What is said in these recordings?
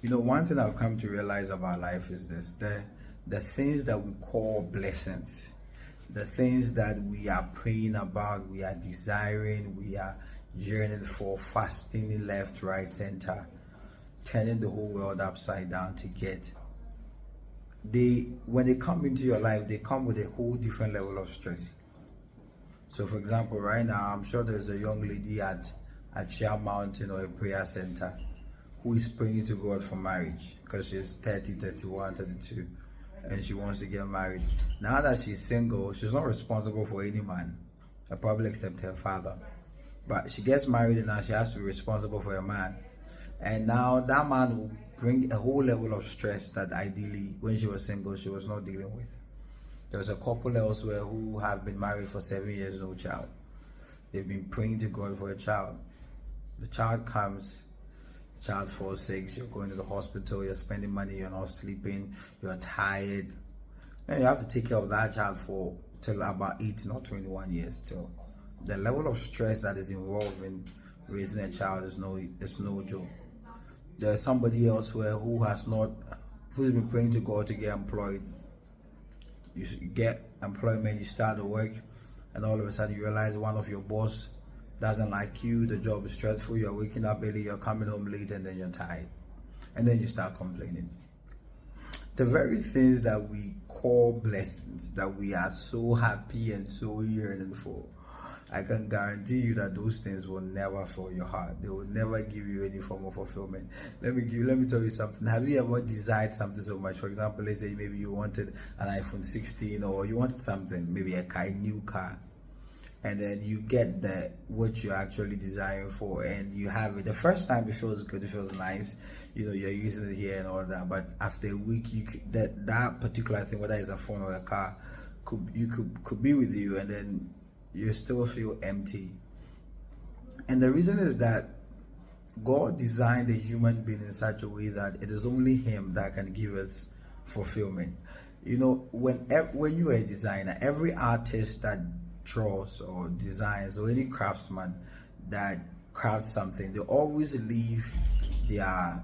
One thing I've come to realize about life is this: the things that we call blessings, the things that we are praying about, we are desiring, we are yearning for, fasting left, right, center, turning the whole world upside down to get. When they come into your life, they come with a whole different level of stress. So, for example, right now, I'm sure there's a young lady at Share Mountain or a prayer center who is praying to God for marriage because she's 30, 31, 32, and she wants to get married. Now that she's single, she's not responsible for any man, probably except her father. But she gets married and now she has to be responsible for a man. And now that man will bring a whole level of stress that ideally, when she was single, she was not dealing with. There's a couple elsewhere who have been married for 7 years, no child. They've been praying to God for a child. The child comes, the child falls sick, you're going to the hospital, you're spending money, you're not sleeping, you're tired. And you have to take care of that child for till about 18 or 21 years still. The level of stress that is involved in raising a child is no joke. There's somebody elsewhere who's been praying to God to get employed. You get employment, you start to work, and all of a sudden you realize one of your boss doesn't like you, the job is stressful, you're waking up early, you're coming home late, and then you're tired. And then you start complaining. The very things that we call blessings, that we are so happy and so yearning for, I can guarantee you that those things will never fill your heart. They will never give you any form of fulfillment. Let me tell you something. Have you ever desired something so much? For example, let's say maybe you wanted an iPhone 16 or you wanted something, maybe a new car. And then you get what you're actually desiring for, and you have it. The first time it feels good, it feels nice. You're using it here and all that. But after a week, that particular thing, whether it's a phone or a car, could be with you, and then you still feel empty. And the reason is that God designed a human being in such a way that it is only Him that can give us fulfillment. When you are a designer, every artist that draws or designs, or any craftsman that crafts something, they always leave their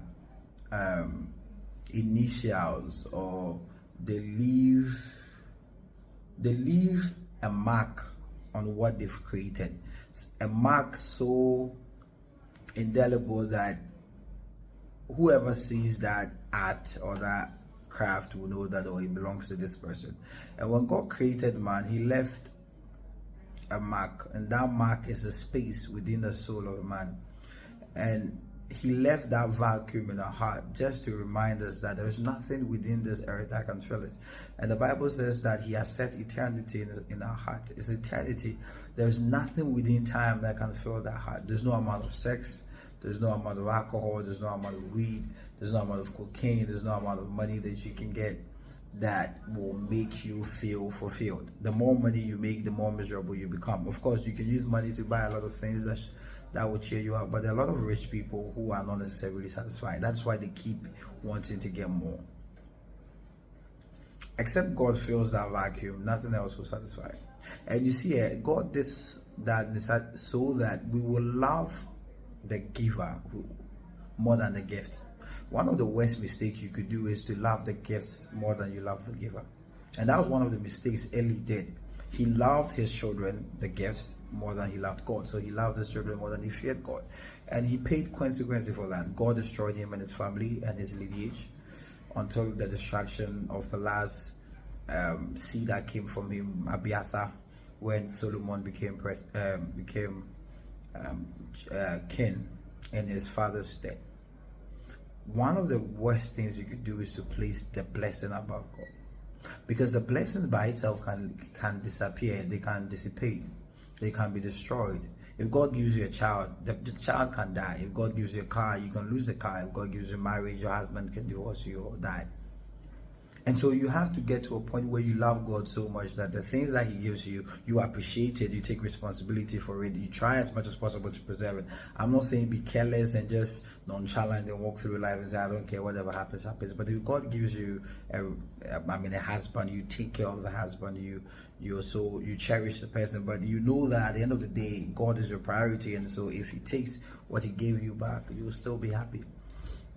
initials, or they leave a mark on what they've created, a mark so indelible that whoever sees that art or that craft will know that, it belongs to this person. And when God created man, He left a mark, and that mark is a space within the soul of man. And He left that vacuum in our heart just to remind us that there is nothing within this earth that can fill it. And the Bible says that He has set eternity in our heart. It's eternity. There's nothing within time that can fill that heart. There's no amount of sex, there's no amount of alcohol, there's no amount of weed, there's no amount of cocaine, there's no amount of money that you can get that will make you feel fulfilled. The more money you make, the more miserable you become. Of course, you can use money to buy a lot of things that will cheer you up, but there are a lot of rich people who are not necessarily satisfied. That's why they keep wanting to get more. Except God fills that vacuum, nothing else will satisfy. And you see, God did that so that we will love the giver more than the gift. One of the worst mistakes you could do is to love the gifts more than you love the giver. And that was one of the mistakes Eli did. He loved his children, the gifts, more than he loved God. So he loved his children more than he feared God. And he paid consequences for that. God destroyed him and his family and his lineage until the destruction of the last seed that came from him, Abiathar, when Solomon became king in his father's stead. One of the worst things you could do is to place the blessing above God, because the blessing by itself can disappear, they can dissipate, they can be destroyed. If God gives you a child, the child can die. If God gives you a car, you can lose the car. If God gives you marriage, your husband can divorce you or die. And so you have to get to a point where you love God so much that the things that He gives you, you appreciate it, you take responsibility for it, you try as much as possible to preserve it. I'm not saying be careless and just nonchalant and walk through life and say, I don't care, whatever happens, happens. But if God gives you a husband, you take care of the husband, you cherish the person, but you know that at the end of the day, God is your priority. And so if He takes what He gave you back, you'll still be happy.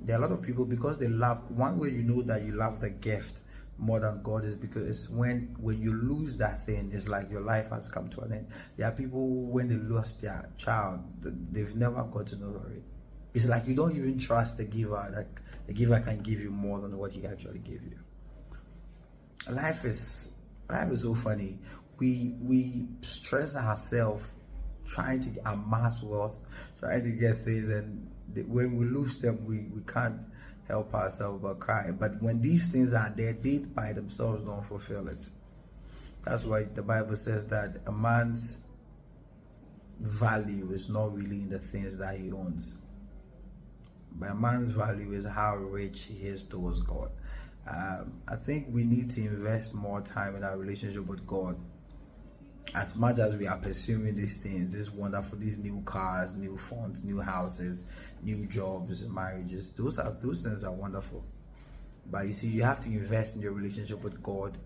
There are a lot of people, because they love, one way you know that you love the gift more than God is because it's when you lose that thing, it's like your life has come to an end. There are people who, when they lost their child, they've never gotten over it. It's like you don't even trust the giver, that the giver can give you more than what he actually gave you. Life is so funny. We stress ourselves trying to amass wealth, trying to get things, and when we lose them, we can't help ourselves but cry. But when these things are there, they by themselves don't fulfill it. That's why the Bible says that a man's value is not really in the things that he owns, but a man's value is how rich he is towards God. I think we need to invest more time in our relationship with God. As much as we are pursuing these things, this wonderful, these new cars, new phones, new houses, new jobs, marriages, those things are wonderful. But you see, you have to invest in your relationship with God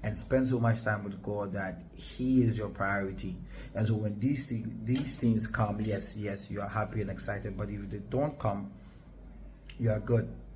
and spend so much time with God that He is your priority. And so when these things come, yes, you are happy and excited. But if they don't come, you are good.